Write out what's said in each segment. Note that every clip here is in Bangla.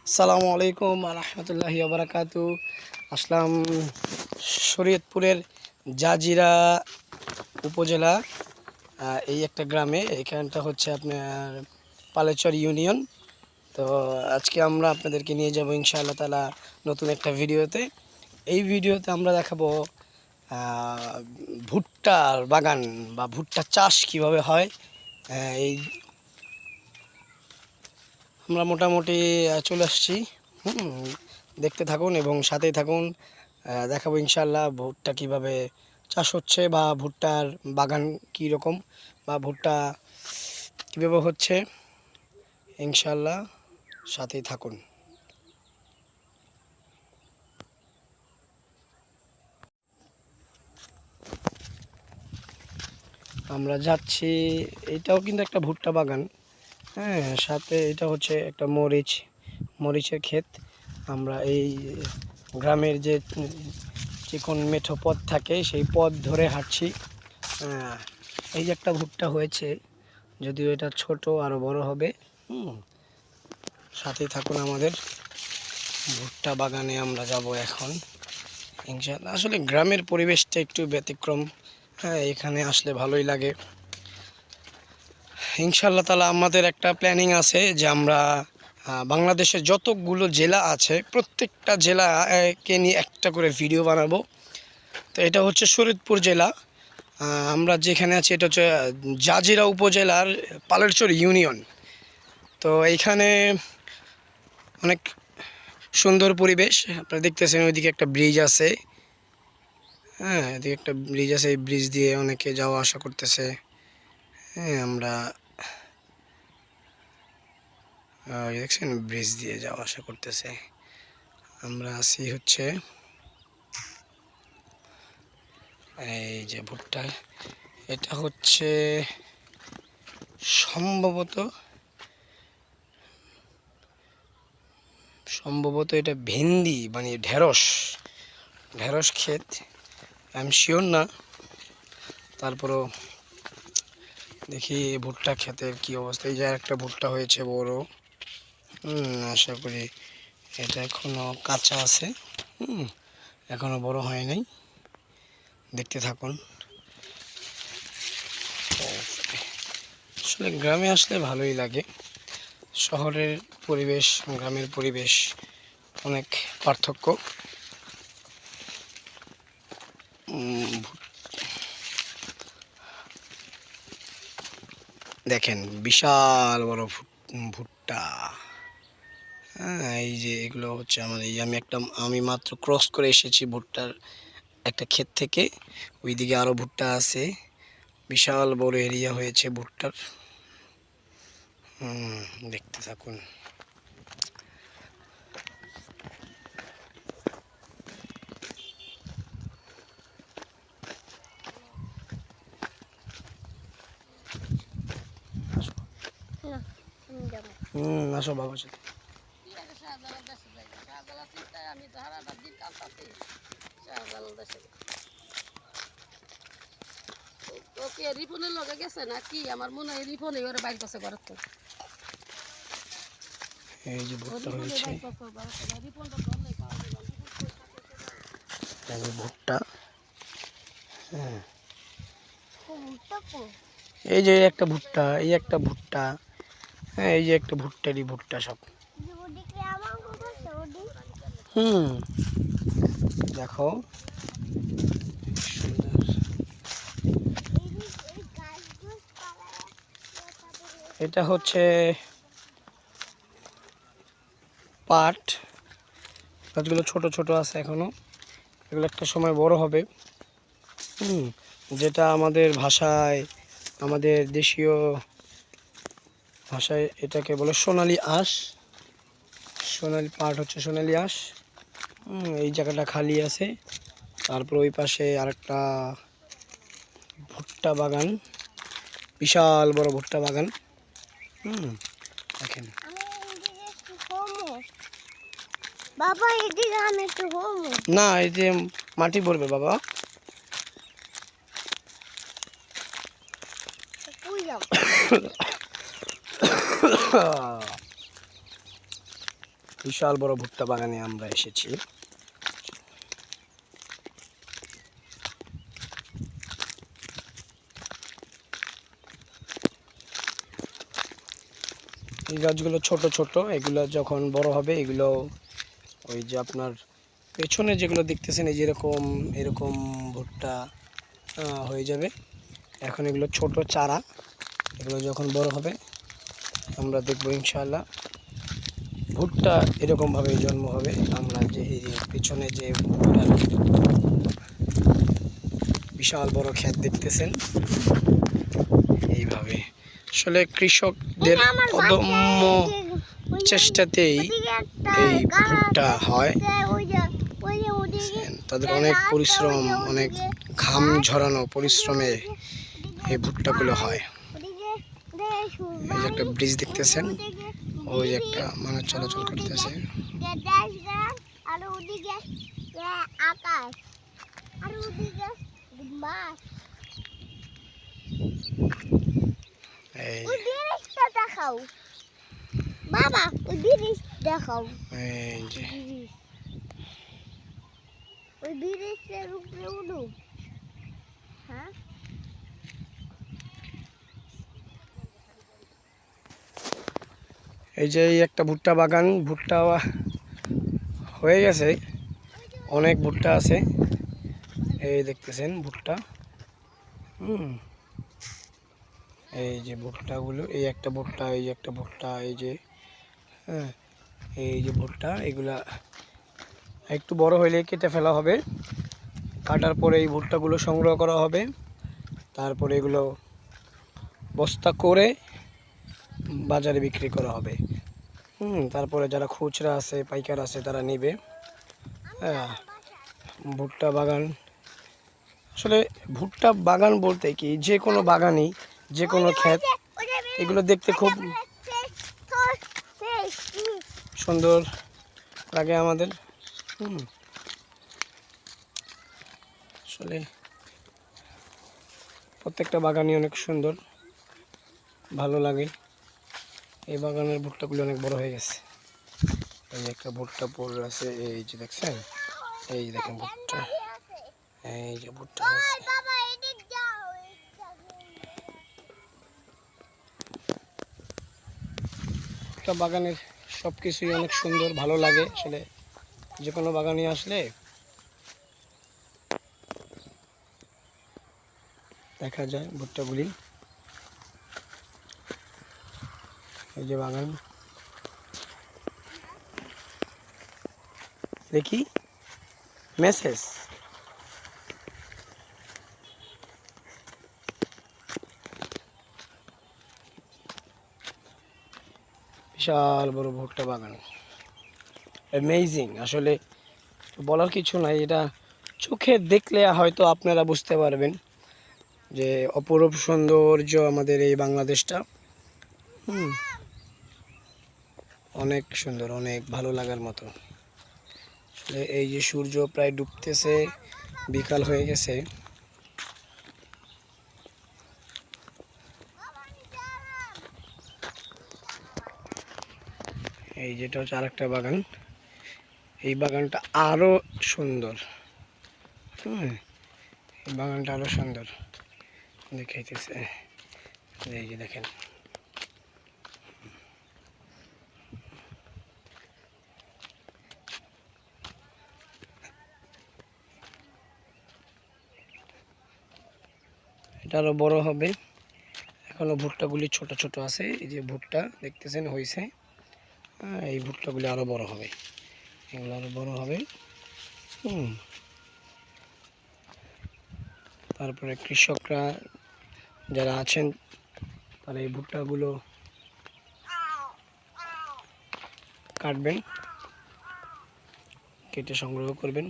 আসসালামু আলাইকুম রহমতুল্লাহি বারাকাতু। আসলাম শরীয়তপুরের জাজিরা উপজেলা এই একটা গ্রামে। এখানটা হচ্ছে আপনার পালেচর ইউনিয়ন। তো আজকে আমরা আপনাদেরকে নিয়ে যাব ইনশাআল্লাহ তাআলা নতুন একটা ভিডিওতে। এই ভিডিওতে আমরা দেখাবো ভুট্টার বাগান বা ভুট্টা চাষ কিভাবে হয়। এই আমরা মোটামুটি চলে আসছি। দেখতে থাকুন এবং সাথেই থাকুন। দেখাবো ইনশাআল্লাহ ভুট্টা কিভাবে চাষ হচ্ছে বা ভুট্টার বাগান কী রকম বা ভুট্টা কীভাবে হচ্ছে। ইনশাআল্লাহ সাথেই থাকুন। আমরা যাচ্ছি, এটাও কিন্তু একটা ভুট্টা বাগান। হ্যাঁ, সাথে এটা হচ্ছে একটা মরিচের ক্ষেত। আমরা এই গ্রামের যে চিকন মেঠো পথ থাকে সেই পথ ধরে হাঁটছি। এই যে একটা ভুট্টা হয়েছে, যদিও এটা ছোট, আরো বড় হবে। সাথেই থাকুন আমাদের ভুট্টা বাগানে আমরা যাব এখন ইনশাআল্লাহ। আসলে গ্রামের পরিবেশটা একটু ব্যতিক্রম। হ্যাঁ, এখানে আসলে ভালোই লাগে। ইনশাআল্লাহ তাআলা আমাদের একটা প্ল্যানিং আছে যে আমরা বাংলাদেশের যতগুলো জেলা আছে প্রত্যেকটা জেলাকে নিয়ে একটা করে ভিডিও বানাবো। তো এটা হচ্ছে শরীয়তপুর জেলা। আমরা যেখানে আছি এটা হচ্ছে জাজিরা উপজেলার পালেরচর ইউনিয়ন। তো এইখানে অনেক সুন্দর পরিবেশ। আপনারা দেখতেছেন ওইদিকে একটা ব্রিজ আছে। হ্যাঁ, এদিকে একটা ব্রিজ আছে, এই ব্রিজ দিয়ে অনেকে যাওয়া আসা করতেছে। হ্যাঁ, আমরা দেখছেন ব্রিজ দিয়ে যাওয়া আসা করতেছে। আমরা আছি হচ্ছে এই যে ভুট্টা, এটা হচ্ছে সম্ভবত এটা ভেন্ডি মানে ঢেঁড়স ক্ষেত। আমি শিওর না, তারপরও দেখি ভুট্টা ক্ষেতের কি অবস্থা। এই যে একটা ভুট্টা হয়েছে বড়। আশা করি এটা এখনো কাঁচা আছে। এখনো বড় হয় নাই। দেখতে থাকুন। আসলে গ্রামে আসলে ভালোই লাগে। শহরের পরিবেশ গ্রামের পরিবেশ অনেক পার্থক্য। দেখেন বিশাল বড় ভুট্টা। হ্যাঁ, এই যে এগুলো হচ্ছে আমার, এই আমি মাত্র ক্রস করে এসেছি ভুট্টার একটা ক্ষেত থেকে। ওইদিকে আরো ভুট্টা আছে, বিশাল বড় এরিয়া হয়েছে ভুট্টার। দেখতে থাকুন। আসো বাবার সাথে। ওকে রিপনের লগে গেছে নাকি? আমার মনে হয় রিপনে ওরে বাইর করছে ঘরের থেকে। এই যে ভুট্টা হয়েছে, এই যে ভুট্টা। হ্যাঁ, এই যে একটা ভুট্টা, এই একটা ভুট্টা। হ্যাঁ, এই যে একটা ভুট্টারই ভুট্টা সব। দেখো সুন্দর। এটা হচ্ছে পাট। গাছগুলো ছোট ছোট আছে এখনো, এগুলো একটা সময় বড় হবে। যেটা আমাদের ভাষায়, আমাদের দেশীয় ভাষায় এটাকে বলে সোনালী আঁশ। সোনালী পাট হচ্ছে সোনালী আঁশ। এই জায়গাটা খালি আছে। তারপর ওই পাশে আরেকটা ভুট্টা বাগান, বিশাল বড় ভুট্টা বাগান। দেখেন বাবা, এদিকে আমি একটু হোম না, এই যে মাটি পড়বে বাবা। বিশাল বড় ভুট্টা বাগানে আমরা এসেছি। এই গাছগুলো ছোট ছোট, এগুলো যখন বড় হবে এগুলো ওই যে আপনার পেছনে যেগুলো দেখতেছেন এই যেরকম এরকম ভুট্টা হয়ে যাবে। এখন এগুলো ছোট চারা, এগুলো যখন বড় হবে আমরা দেখবো ইনশাআল্লাহ ভুট্টা এরকমভাবে জন্ম হবে। আমরা যে এই যে পিছনে যে ভুট্টার বিশাল বড় ক্ষেত দেখতেছেন, এইভাবে আসলে কৃষকদের অদম্য চেষ্টাতেই এই ভুট্টা হয়। তাদের অনেক পরিশ্রম, অনেক ঘাম ঝরানো পরিশ্রমে এই ভুট্টাগুলো হয়। এই যে একটা ব্রিজ দেখতেছেন, ওই একটা মানুষ চলাচল করতেছে। এই দেখাও বাবা, ওই ব্রিজ দেখাও। এই যে ওই ব্রিজের উপরে উঠো। হ্যাঁ, এই যে এই একটা ভুট্টা বাগান, ভুট্টা হয়ে গেছে, অনেক ভুট্টা আছে। এই দেখতেছেন ভুট্টা, এই যে ভুট্টাগুলো, এই একটা ভুট্টা, এই যে একটা ভুট্টা, এই যে হ্যাঁ, এই যে ভুট্টা, এগুলা একটু বড় হইলে কেটে ফেলা হবে। কাটার পরে এই ভুট্টাগুলো সংগ্রহ করা হবে, তারপরে এগুলো বস্তা করে বাজারে বিক্রি করা হবে। তারপরে যারা খুচরা আছে, পাইকার আছে, তারা নেবে। হ্যাঁ, ভুট্টা বাগান আসলে ভুট্টা বাগান বলতে কি যে কোনো বাগানই, যে কোনো ক্ষেত, এগুলো দেখতে খুব সুন্দর লাগে আমাদের। আসলে প্রত্যেকটা বাগানই অনেক সুন্দর, ভালো লাগে। এই বাগানের ভুট্টাগুলো অনেক বড় হয়ে গেছে। এই যে একটা ভুট্টা পড়ে আছে, এই যে দেখছেন, এই দেখেন ভুট্টা, এই যে ভুট্টা আছে। একটা বাগানের সব কিছুই অনেক সুন্দর, ভালো লাগে। আসলে যে কোনো বাগানে আসলে দেখা যায় ভুট্টাগুলি। এই যে বাগান, দেখি মেসেজ, বিশাল বড় ভুট্টা বাগান, অ্যামেজিং। আসলে বলার কিছু নাই, এটা চোখে দেখলে হয়তো আপনারা বুঝতে পারবেন যে অপরূপ সৌন্দর্য আমাদের এই বাংলাদেশটা। অনেক সুন্দর, অনেক ভালো লাগার মতো। আসলে এই যে সূর্য প্রায় ডুবতেছে, বিকাল হয়ে গেছে। এই যেটা হচ্ছে আরেকটা বাগান, এই বাগানটা আরো সুন্দর। এই বাগানটা আরো সুন্দর দেখাইতেছে। এই যে দেখেন, এটা আরো বড় হবে। এখনো ভুট্টাগুলি ছোট ছোট আছে, এই যে ভুট্টা দেখতেছেন হয়েছে। এই ভুট্টাগুলি আরো বড় হবে, এগুলো আরো বড় হবে। তারপরে কৃষকরা যারা আছেন তারা এই ভুট্টাগুলো কাটবেন, কেটে সংগ্রহ করবেন।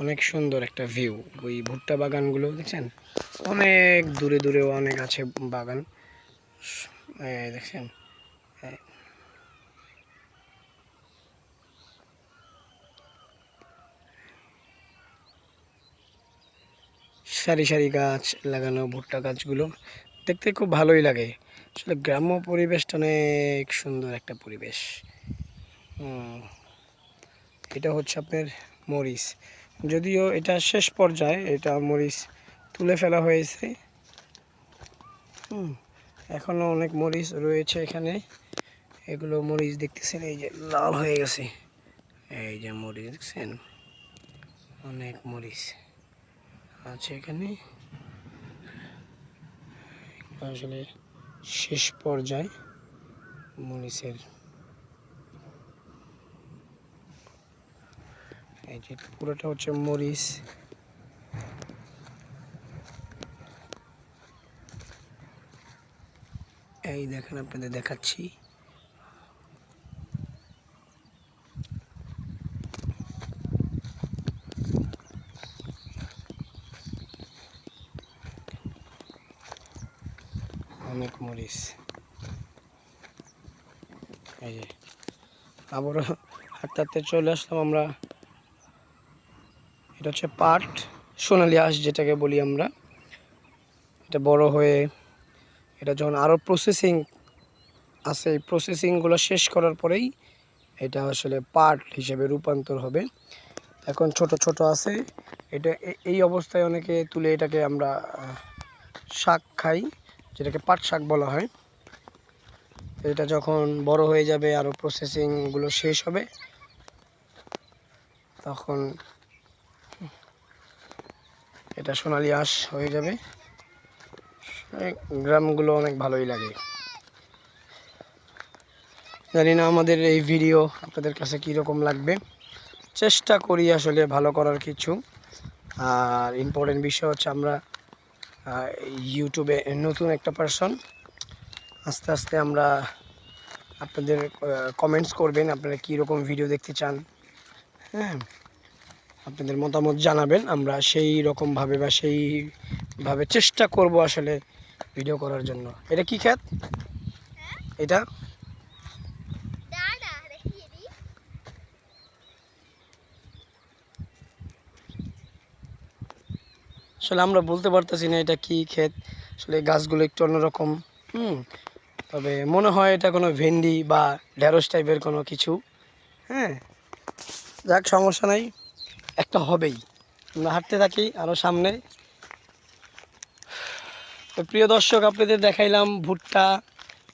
অনেক সুন্দর একটা ভিউ। ওই ভুট্টা বাগানগুলো দেখছেন, অনেক দূরে দূরেও অনেক আছে বাগান, দেখছেন। সারি সারি গাছ লাগানো ভুট্টা গাছগুলো দেখতে খুব ভালোই লাগে। আসলে গ্রাম্য পরিবেশটা অনেক সুন্দর একটা পরিবেশ। এটা হচ্ছে আপনার মরিচ, যদিও এটা শেষ পর্যায়ে, এটা মরিচ তুলে ফেলা হয়েছে। এখনো অনেক মরিচ রয়েছে এখানে। এগুলো মরিচ দেখতেছেন, এই যে লাল হয়ে গেছে, এই যে মরিচ দেখছেন, অনেক মরিচ আছে এখানে। আসলে শেষ পর্যায়ে মরিচের, এই যে পুরোটা হচ্ছে মরিচ। এই দেখেন, আপনাদের দেখাচ্ছি। অনেক মরিচ, এই যে আবারও হাঁটতে হাঁটতে চলে আসলাম আমরা। এটা হচ্ছে পাট, সোনালি আঁশ যেটাকে বলি আমরা। এটা বড় হয়ে, এটা যখন আরও প্রসেসিং আছে, এই প্রসেসিংগুলো শেষ করার পরেই এটা আসলে পাট হিসেবে রূপান্তর হবে। এখন ছোট ছোট আছে, এটা এই অবস্থায় অনেকে তুলে এটাকে আমরা শাক খাই, যেটাকে পাট শাক বলা হয়। এটা যখন বড় হয়ে যাবে, আরও প্রসেসিংগুলো শেষ হবে, তখন এটা সোনালি আঁশ হয়ে যাবে। গ্রামগুলো অনেক ভালোই লাগে। জানি না আমাদের এই ভিডিও আপনাদের কাছে কীরকম লাগবে, চেষ্টা করি আসলে ভালো করার কিছু। আর ইম্পর্টেন্ট বিষয় হচ্ছে আমরা ইউটিউবে নতুন একটা পারসন, আস্তে আস্তে আমরা আপনাদের কমেন্টস করবেন আপনারা কীরকম ভিডিও দেখতে চান। হ্যাঁ, আপনাদের মতামত জানাবেন, আমরা সেই রকমভাবে বা সেইভাবে চেষ্টা করব আসলে ভিডিও করার জন্য। এটা কি ক্ষেত? এটা আসলে আমরা বলতে পারতেছি না এটা কি ক্ষেত। আসলে গাছগুলো একটু অন্যরকম, তবে মনে হয় এটা কোনো ভেন্ডি বা ঢেঁড়স টাইপের কোনো কিছু। হ্যাঁ, যাক, সমস্যা নাই, একটা হবেই। আমরা হাঁটতে থাকি আরও সামনে। তো প্রিয় দর্শক, আপনাদের দেখাইলাম ভুট্টা,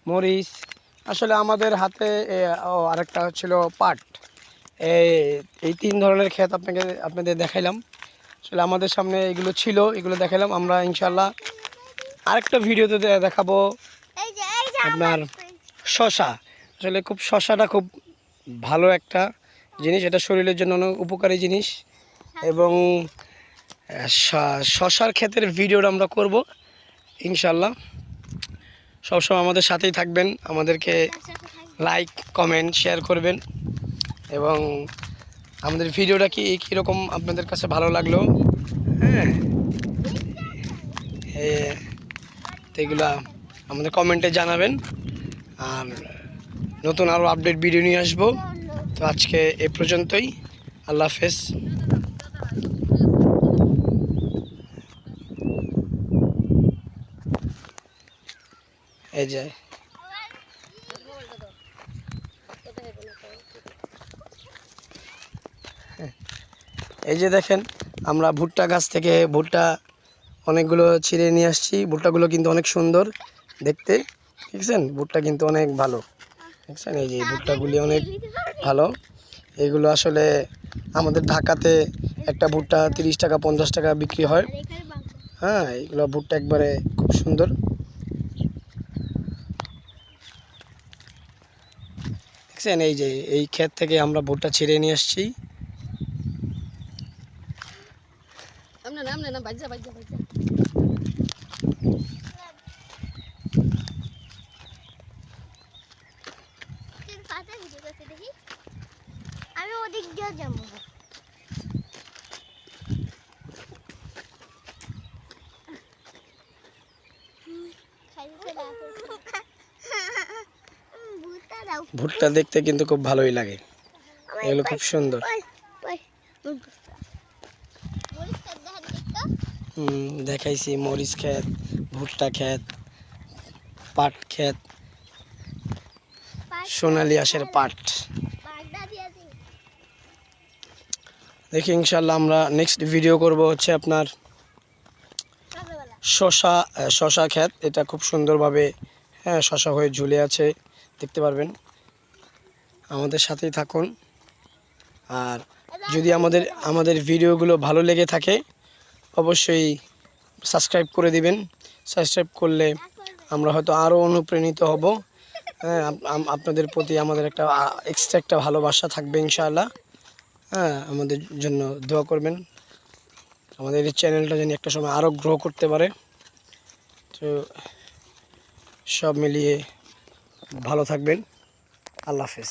মরিচ। আসলে আমাদের হাতে আরেকটা ছিল পাট। এই তিন ধরনের ক্ষেত আপনাদের দেখাইলাম। আসলে আমাদের সামনে এগুলো ছিল, এগুলো দেখাইলাম। আমরা ইনশাল্লাহ আরেকটা ভিডিওতে দেখাবো আপনার শশা। আসলে শশাটা খুব ভালো একটা জিনিস, এটা শরীরের জন্য অনেক উপকারী জিনিস। এবং শশার ক্ষেতের ভিডিওটা আমরা করব ইনশাল্লাহ। সবসময় আমাদের সাথেই থাকবেন, আমাদেরকে লাইক কমেন্ট শেয়ার করবেন, এবং আমাদের ভিডিওটা কীরকম আপনাদের কাছে ভালো লাগলো। হ্যাঁ, এগুলা আমাদের কমেন্টে জানাবেন। আর নতুন আরও আপডেট ভিডিও নিয়ে আসবো। তো আজকে এ পর্যন্তই, আল্লাহ হাফেজ। এই যে দেখেন, আমরা ভুট্টা গাছ থেকে ভুট্টা অনেকগুলো ছিঁড়ে নিয়ে আসছি। ভুট্টাগুলো কিন্তু অনেক সুন্দর দেখতে, দেখছেন? ভুট্টা কিন্তু অনেক ভালো, দেখছেন? এই যে ভুট্টাগুলি অনেক ভালো। এগুলো আসলে আমাদের ঢাকাতে একটা ভুট্টা 30 টাকা 50 টাকা বিক্রি হয়। হ্যাঁ, এগুলো ভুট্টা একবারে খুব সুন্দর। দেখছেন? এই যে এই ক্ষেত থেকে আমরা ভুট্টা ছিঁড়ে নিয়ে আসছি। আমি ওদিক দিয়ে যাবো। ভুট্টা দেখতে কিন্তু খুব ভালোই লাগে, এগুলো খুব সুন্দর। দেখাইছি মরিচ ক্ষেত, ভুট্টা ক্ষেত, পাট ক্ষেত, সোনালি আঁশের পাট। দেখি ইনশাল্লাহ আমরা নেক্সট ভিডিও করব হচ্ছে আপনার শশা ক্ষেত। এটা খুব সুন্দরভাবে হ্যাঁ শশা হয়ে ঝুলে আছে, দেখতে পারবেন। আমাদের সাথেই থাকুন। আর যদি আমাদের ভিডিওগুলো ভালো লেগে থাকে অবশ্যই সাবস্ক্রাইব করে দিবেন। সাবস্ক্রাইব করলে আমরা হয়তো আরও অনুপ্রাণিত হব। হ্যাঁ, আপনাদের প্রতি আমাদের একটা এক্সট্রা একটা ভালোবাসা থাকবে ইনশাআল্লাহ। হ্যাঁ, আমাদের জন্য দোয়া করবেন, আমাদের এই চ্যানেলটা যেন একটা সময় আরও গ্রো করতে পারে। তো সব মিলিয়ে ভালো থাকবেন। আল্লাহ হাফেজ।